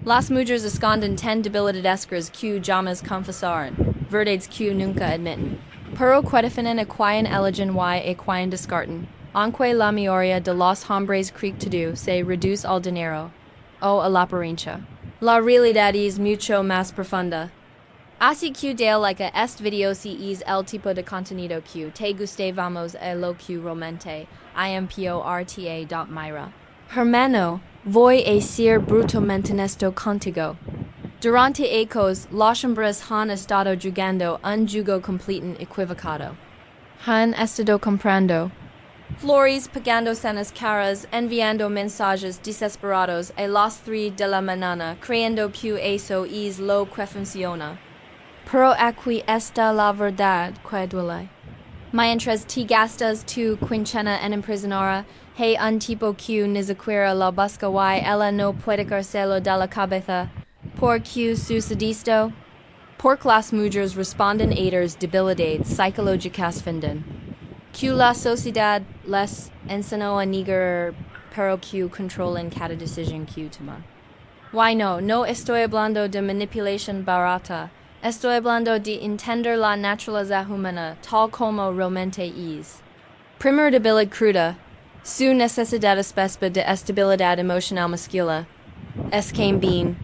Las mujeres esconden ten debilidades que jamás confesaron, verdades que nunca admiten. Pero que definen a quien eligen y a quien descartan, aunque la mayoría de los hombres creen todo se reduce al dinero o a la apariencia. La realidad es mucho más profunda. Así que dale like a este video si es el tipo de contenido que te guste vamos a lo que realmente importa. Hermano, voy a ser brutalmente honesto contigo. Durante ecos, los hombres han estado jugando un juego completo equivocado. Han estado comprando flores, pagando cenas caras, enviando mensajes desesperados a las 3 de la mañana, creyendo que eso es lo que funciona. Pero aquí está la verdad que duele. Mientras te gastas tu quincena en imprisionar a un tipo que ni siquiera la busca y ella no puede quitárselo de la cabeza, ¿por qué sucede esto? Porque las mujeres responden a las debilidades psicológicas finden. Que la sociedad les enseñó a negar, pero que controlan cada decisión que toman. Why no estoy hablando de manipulación barata. Estoy hablando de entender la naturaleza humana tal como realmente es. Primera debilidad cruda. Su necesidad específica de estabilidad emocional masculina. Es que bien.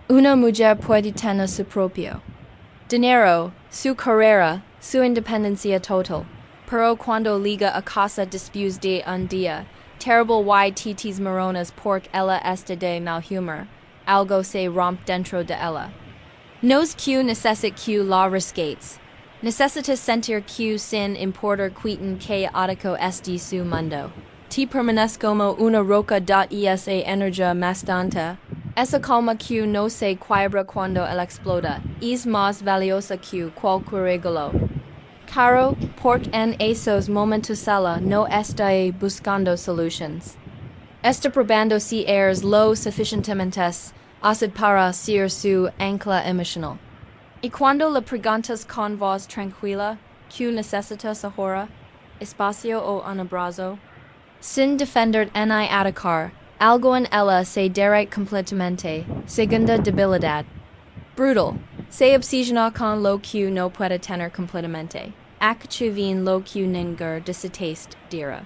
Una mujer puede tener su propio dinero, su carrera, su independencia total. Pero cuando liga a casa después de un día, terrible y titis moronas porque ella está de mal humor, algo se rompe dentro de ella. Nos que necesita que la rescates. Necesitas sentir que sin importar cuán caótico este su mundo. Te permanece como una roca esa energía bastante. Esa calma que no se quiebra cuando él explota. Es más valiosa que cualquier regalo. Caro, porque en esos momentos ella no está buscando solutions. Está probando si eres lo suficientemente ácid para ser su ancla emocional. Y cuando le preguntas con voz tranquila, ¿qué necesitas ahora? ¿Espacio o un abrazo? Sin defender ni atacar, algo en ella se derrite completamente. Segunda debilidad. Brutal. Se obsesiona con lo que no puede tener completamente. Acachuvin lo que ninguém desateste dira.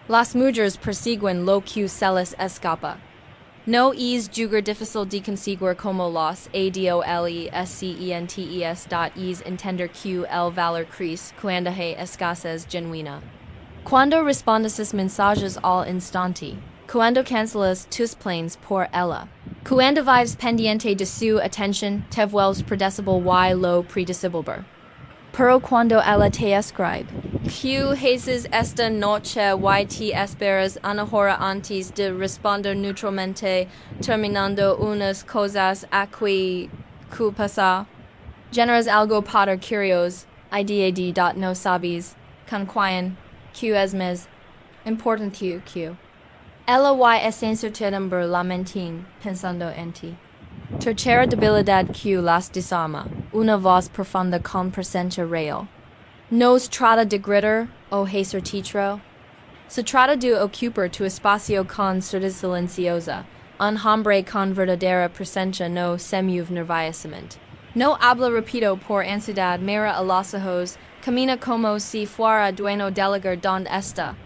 Las mujeres persiguen lo que se les escapa. No es jugar difícil de conseguir como los adolescentes es entender que el valor crece cuando hay escasez genuina. Cuando respondes sus mensajes al instante. Cuando cancelas tus planes por ella. Cuando vives pendiente de su atención, te vuelves predecible y lo predecible. Pero cuando ella te escribe, que haces esta noche y te esperas una hora antes de responder neutralmente, terminando unas cosas aquí que pasa, generas algo para curios, idea de no sabes, con quien, que es más importante que. Ella y es incertidumbre la mentin, pensando en ti. Tercera debilidad que las desarma, una voz profunda con presencia real. Nos trata de gritar o hacer teatro. Se trata de ocupar tu espacio con surdez silenciosa. Un hombre con verdadera presencia no se mueve nerviosamente. No habla rápido por ansiedad, mira a los ojos, camina como si fuera dueño del lugar donde está.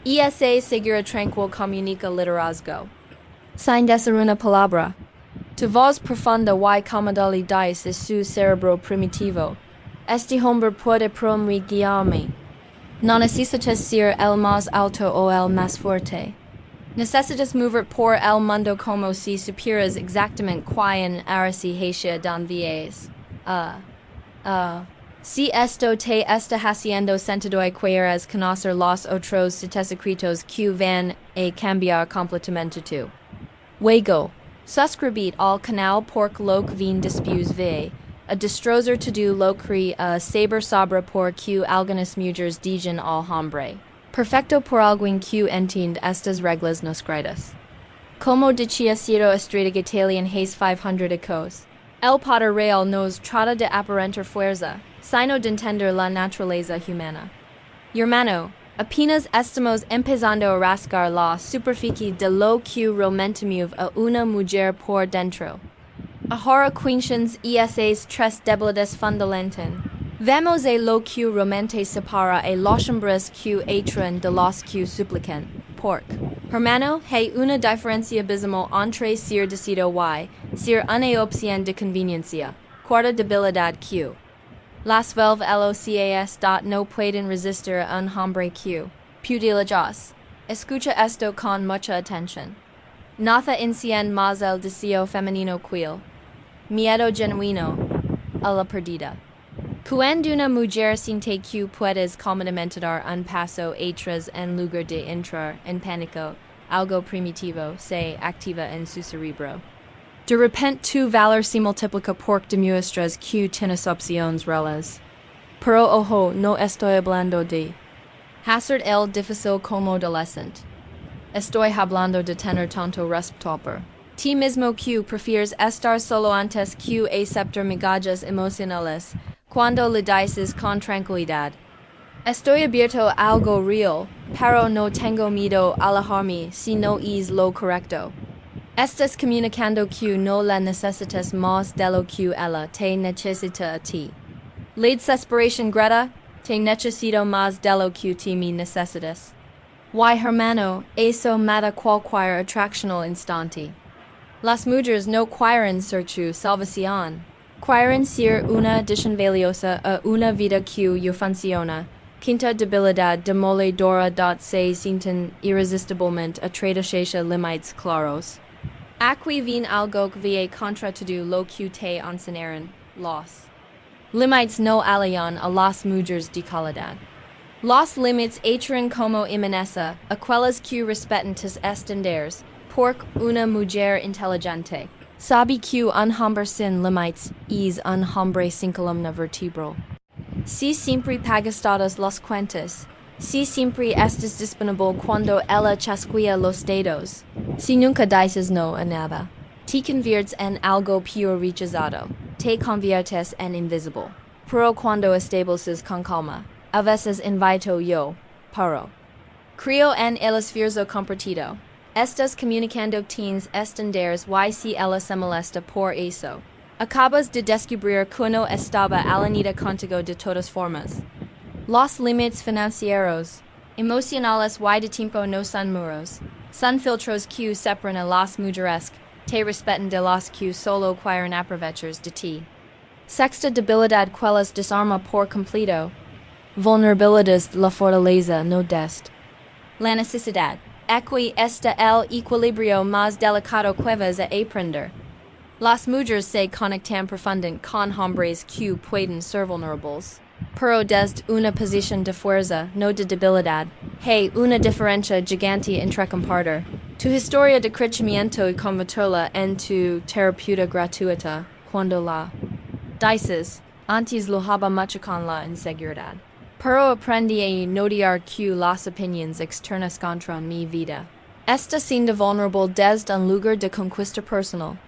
Esa segura tranquil comunica liderazgo. Sin decir una palabra. Tu voz profunda y comodidades es su cerebro primitivo. Este hombre puede guiarme. No necesitas ser el más alto o el más fuerte. Necesitas mover por el mundo como si supieras exactamente quién eres y hacia dónde vas. Si esto te está haciendo sentido y quieres conocer los otros secretos que van a cambiar completamente tu. Luego. Suscribit al canal porque lo que vin después ve, a destrozer to do lo que a saber sobre por que algunas mujeres digen al hombre. Perfecto por alguien que entiende estas reglas no escritas. Como decía Ciro Estrada Italian Haze 500 ecos. El poder real nos trata de aparentar fuerza, sino de entender la naturaleza humana. Hermano, apenas estamos empezando a rascar la superficie de lo que realmente mueve a una mujer por dentro. Ahora quintions esas tres debilidades fundamentan. Vemos a lo que realmente separa a los hombres que entran de los que suplican. Porque, hermano, hay una diferencia abismal entre ser decidido y ser una opción de conveniencia. Cuarta debilidad que las velve los no pueden resistir a un hombre que pudilas. Escucha esto con mucha atención. Nace incien más el deseo femenino quil miedo genuino a la perdida. Cuando una mujer siente que puedes cómodamente dar un paso atrás en lugar de entrar en pánico, algo primitivo se activa en su cerebro. De repente tu valor se multiplica porque demuestras que tienes opciones reales. Pero ojo, no estoy hablando de hacer el difícil como adolescente. Estoy hablando de tener tanto respeto ti mismo que prefieres estar solo antes que aceptar migajas emocionales cuando le dices con tranquilidad. Estoy abierto a algo real, pero no tengo miedo a alejarme si no es lo correcto. Estás comunicando que no la necesitas más de lo que ella te necesita a ti. La desesperación grita, te necesito más de lo que ti me necesitas. Y hermano, eso mata cualquier atraccional instante. Las mujeres no quieren ser su salvación. Quieren ser una adición valiosa a una vida que yo funciona. Quinta debilidad demoledora se sienten irresistiblemente atraídas a límites claros. Aquí viene algo que va contra todo lo que te enseñaron, los límites no alian a las mujeres de calidad. Los límites entran como amenaza a aquellas que respetan tus estándares, porque una mujer inteligente sabe que un hombre sin límites es un hombre sin columna vertebral. Si siempre pagas todas las cuentas, si siempre estás disponible cuando ella chasquea los dedos, si nunca dices no a nada, te conviertes en algo peor rechazado, te conviertes en invisible. Pero cuando estableces con calma, a veces invito yo, pero creo en el esfuerzo compartido. Estás comunicando tienes estándares y si ella se molesta por eso. Acabas de descubrir que no estaba alineada contigo de todas formas. Los límites financieros, emocionales y de tiempo no son muros, son filtros que separan a las mujeres te respetan de las que solo quieren aprovechar de ti. Sexta debilidad que las desarma por completo. Vulnerabilidades de la fortaleza no dest. La necesidad. Aquí está el equilibrio más delicado que vas a aprender. Las mujeres se conectan profundamente con hombres que pueden ser vulnerables. Pero desde una posición de fuerza, no de debilidad, hay una diferencia gigante entre compartir tu historia de crecimiento y convertirla en tu terapia gratuita, cuando la dices, antes lo haba mucho con la inseguridad. Pero aprendí a notar que las opiniones externas contra mi vida está siendo vulnerable desde un lugar de conquista personal.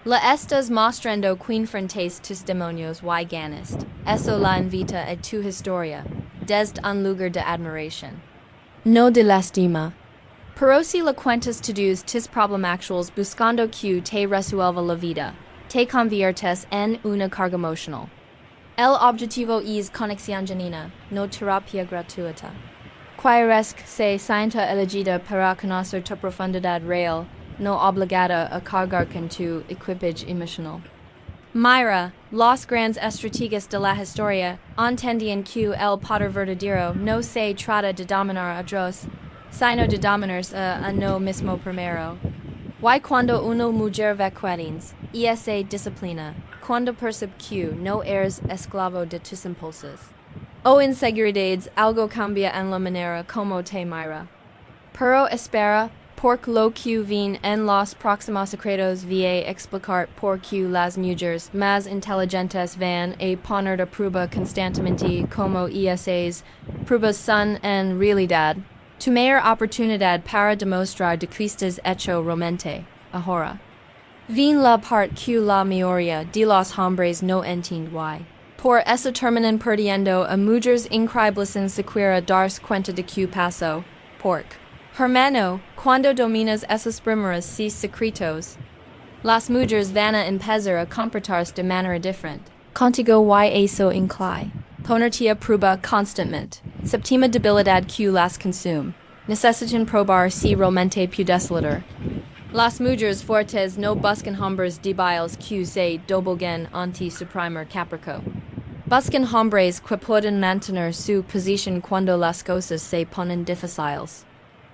La estás mostrando que enfrentas tus demonios y ganas. Eso la invita a tu historia, desde un lugar de admiración. No de lástima. Pero si le cuentas todos tus problemas actuales buscando que te resuelva la vida, te conviertes en una carga emocional. El objetivo es conexión genuina, no terapia gratuita. Quieres que se sienta elegida para conocer tu profundidad real, no obligada a cargar con tu equipage emocional. Myra, los grandes estrategas de la historia, entendían que el poder verdadero no se trata de dominar a otros, sino de dominarse a no mismo primero. Y cuando una mujer ve cuestiones, esa disciplina, cuando percibe que no eres esclavo de tus impulsos. O inseguridades, algo cambia en la manera como te mira. Pero espera, porque lo que viene en los próximos secretos va a explicar por qué las mujeres más inteligentes van a poner a prueba constantemente como esas pruebas son en realidad tu mayor oportunidad para demostrar de que estás hecho realmente, ahora. Viene la parte que la mayoría de los hombres no entiende why. Por eso terminan perdiendo a mujeres increíbles sin siquiera darse cuenta de que pasó. Porque, hermano, cuando dominas esos primeros 6 secretos, Las mujeres van a empezar a comportarse de manera diferente. Contigo y eso inclui ponertia prueba constantemente. Septima debilidad que las consume. Necesitan probar si realmente pueden. Las mujeres fuertes no buscan hombres débiles que se dobleguen ante su primer capricho. Buscan hombres que pueden mantener su posición cuando las cosas se ponen difíciles.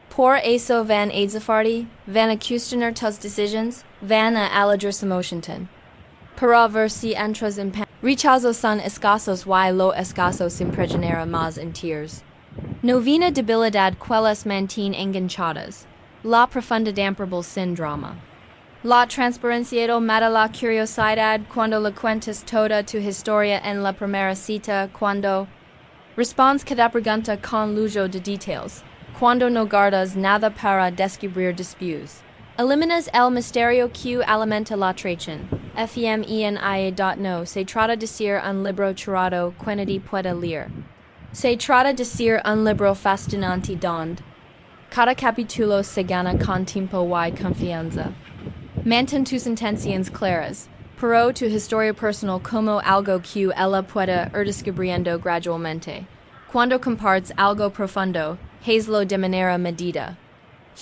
Por eso van a desafarti, van a cuestionar tus decisions, van a alegrar emocionten. Para ver si entras en pan. Rechazos son escasos y lo escaso siempre genera más en tears. Novena debilidad quelas mantienen enganchadas. La profundidad sin drama. La transparencia mata la curiosidad cuando le cuentas toda tu historia en la primera cita cuando respondes cada pregunta con lujo de details. Cuando no guardas nada para descubrir después. Eliminas el misterio que alimenta la traición. FEMENIA.no se trata de decir un libro churrado que nadie puede leer. Se trata de decir un libro fascinante donde cada capítulo se gana con tiempo y confianza. Mantén tus intenciones claras, pero tu historia personal como algo que ella pueda ir descubriendo gradualmente. Cuando compartes algo profundo, hazlo de manera medida.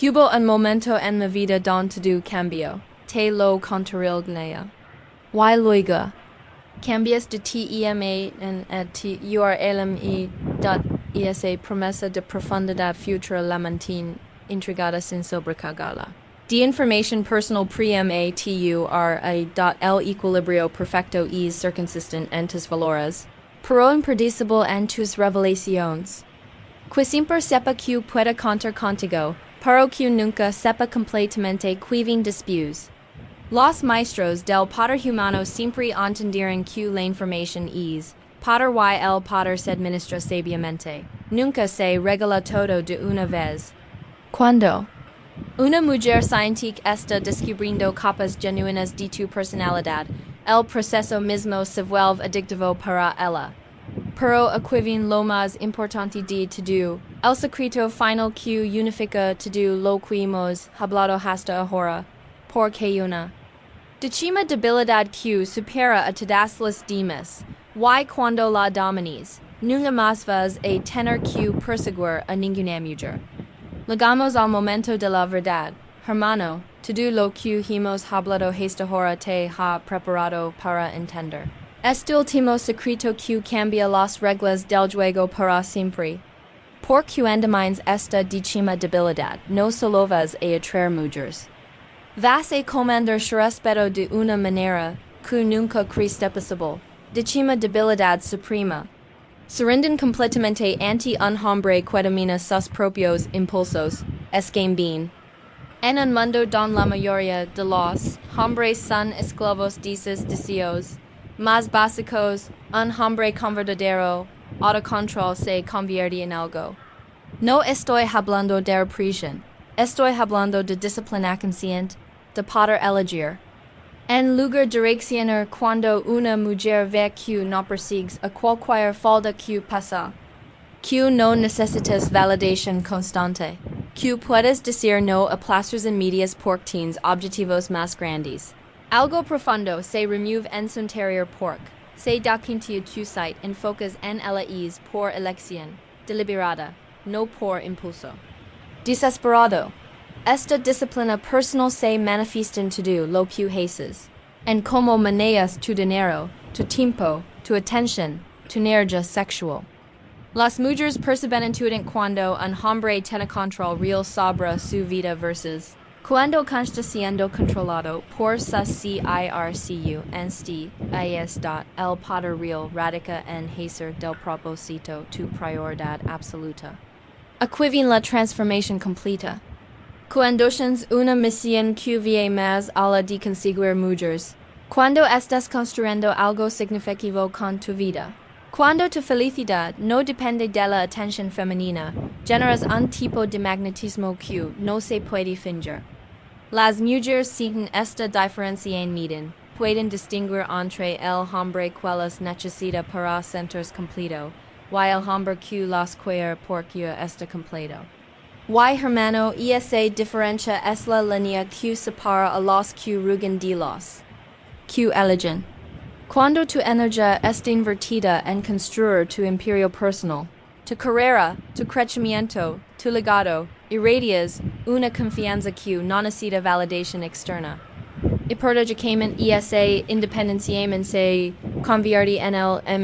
Hubo un momento en mi vida donde todo cambió, te lo contaré. Y luego, cambias de tema en urlme.isa promesa de profundidad futura la mantén intrigada sin sobrecargarla. De información personal prima.tu el equilibrio perfecto es circunsistent en tus valores, pero impredecible en tus revelaciones. Que siempre sepa que puede contar contigo, pero que nunca sepa completamente quién después. Los maestros del poder humano siempre entendieron que la información es poder y el poder se administra sabiamente. Nunca se regala todo de una vez. Cuando una mujer científica está descubriendo capas genuinas de tu personalidad, el proceso mismo se vuelve adictivo para ella. Pero aquivin lo más importante de todo, el secreto final que unifica todo lo que hemos hablado hasta ahora, porque una decima debilidad que supera a todas las demás, y cuando la dominis, nunca más vas a tener que perseguir a ninguna mujer. Llegamos al momento de la verdad, hermano, todo lo que hemos hablado hasta ahora te ha preparado para entender. Este último secreto que cambia las reglas del juego para siempre. Por cuando mines esta decima debilidad, no solo vas a atraer mujeres. Vas a comandar su respeto de una manera que nunca creíste posible. Decima debilidad suprema. Se rinden completamente ante un hombre que domina sus propios impulsos, bien. En un mundo donde la mayoría de los hombres son esclavos de sus deseos más básicos, un hombre con verdadero autocontrol se convierte en algo. No estoy hablando de represión, estoy hablando de disciplina consciente, de poder elegir. En lugar de reaccionar cuando una mujer ve que no persigues a cualquier falda que pasa, que no necesitas validación constante, que puedes decir no a plazos en medias por tienes objetivos más grandes. Algo profundo se remueve en su interior porque se da quintia tu sight enfocas en ella es por elección, deliberada, no por impulso. Desesperado. Esta disciplina personal se manifiesta en todo lo que haces, en cómo manejas tu dinero, tu tiempo, tu atención, tu energía sexual. Las mujeres perciben intuyen cuando un hombre tiene control real sobre su vida versus cuando está siendo controlado por su circu el poder real radica en hacer del propósito tu prioridad absoluta. Aquivin la transformación completa. Cuando tienes una misión que va más allá de conseguir mujeres. Cuando estás construyendo algo significativo con tu vida. Cuando tu felicidad no depende de la atención femenina, generas un tipo de magnetismo que no se puede fingir. Las mujeres sienten esta diferencia en miden, pueden distinguir entre el hombre que las necesita para sentirse completo, y el hombre que las quiere porque está completo. Y hermano esa diferencia es la línea que separa a los que rugen de los que eligen. Cuando tu energía está invertida en construir tu imperio personal, tu carrera, tu crecimiento, tu legado, irradias una confianza que no necesita validación externa. Y prácticamente esa independencia se convierte en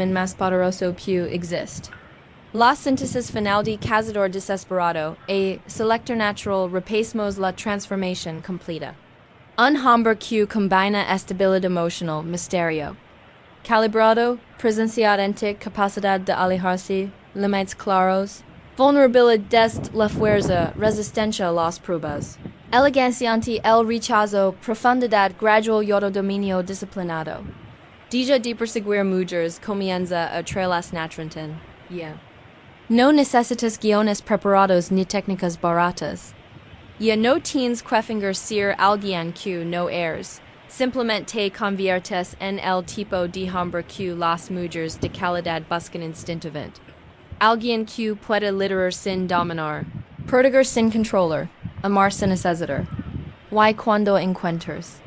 el más poderoso que existe. La síntesis final de cazador desesperado, a selector natural repasamos la transformación completa. Un hombre que combina estabilidad emocional, misterio, calibrado, presencia auténtica, capacidad de alejarse, límites claros, vulnerabilidades la fuerza, resistencia a las pruebas, elegancia ante el rechazo, profundidad gradual y dominio disciplinado. Deja de perseguir mujeres comienza a traerlas naturalmente. No necesitas guiones preparados ni técnicas baratas. Ya no tienes que fingir alguien que no eres. Simplemente te conviertes en el tipo de hombre que las mujeres de calidad buscan instintivamente. Alguien que puede liderar sin dominar, proteger sin controlar, amar sin necesitar. Y cuando encuentras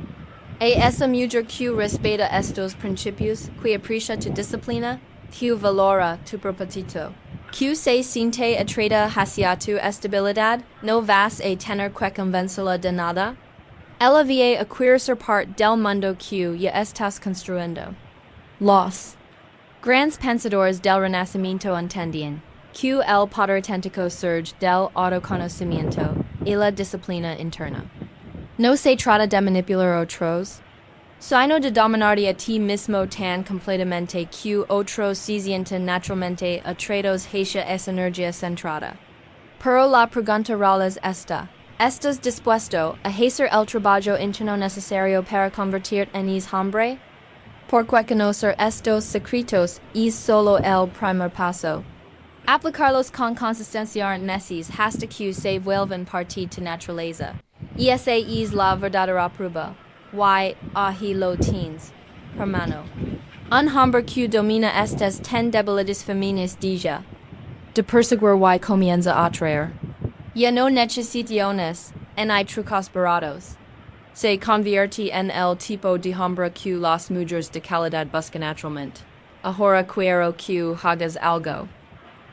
a esa mujer que respeta estos principios, que aprecia tu disciplina, que valora tu propósito, que se siente atraída hacia tu estabilidad, no vas a tener que convencerla de nada. Ella va a querer ser parte del mundo que ya estás construyendo. Los grandes pensadores del Renacimiento entendían que el poder auténtico surge del autoconocimiento y la disciplina interna. No se trata de manipular otros, sino de dominarte a ti mismo tan completamente que otros se sienten naturalmente atraídos hacia esa energía centrada. Pero la pregunta real es esta. ¿Estás dispuesto a hacer el trabajo interno necesario para convertirte en hombre? Porque conocer estos secretos es solo el primer paso. Aplicarlos con consistencia neces hasta que se vuelvan parte de tu naturaleza. Y esa es la verdadera prueba. Y ahí lo tienes, hermano. Un hombre que domina estas ten debilidades femeninas deja de perseguir y comienza a atraer. Ya no necesitaciones en hay trucos baratos. Se convierte en el tipo de hombre que las mujeres de calidad buscan naturalmente. Ahora quiero que hagas algo.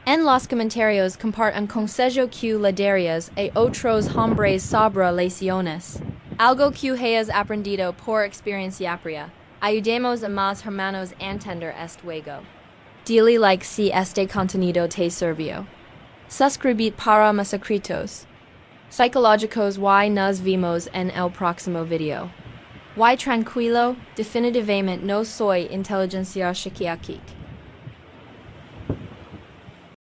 En los comentarios compartan consejo que le darías a otros hombres sobre lesiones. Algo que hayas aprendido por experiencia propia. Ayudemos a más hermanos a entender este juego. Dile like si este contenido te sirvió. Suscribid para más secretos psicológicos y nos vemos en el próximo video. Y tranquilo, definitivamente no soy inteligencia psiquiátrica.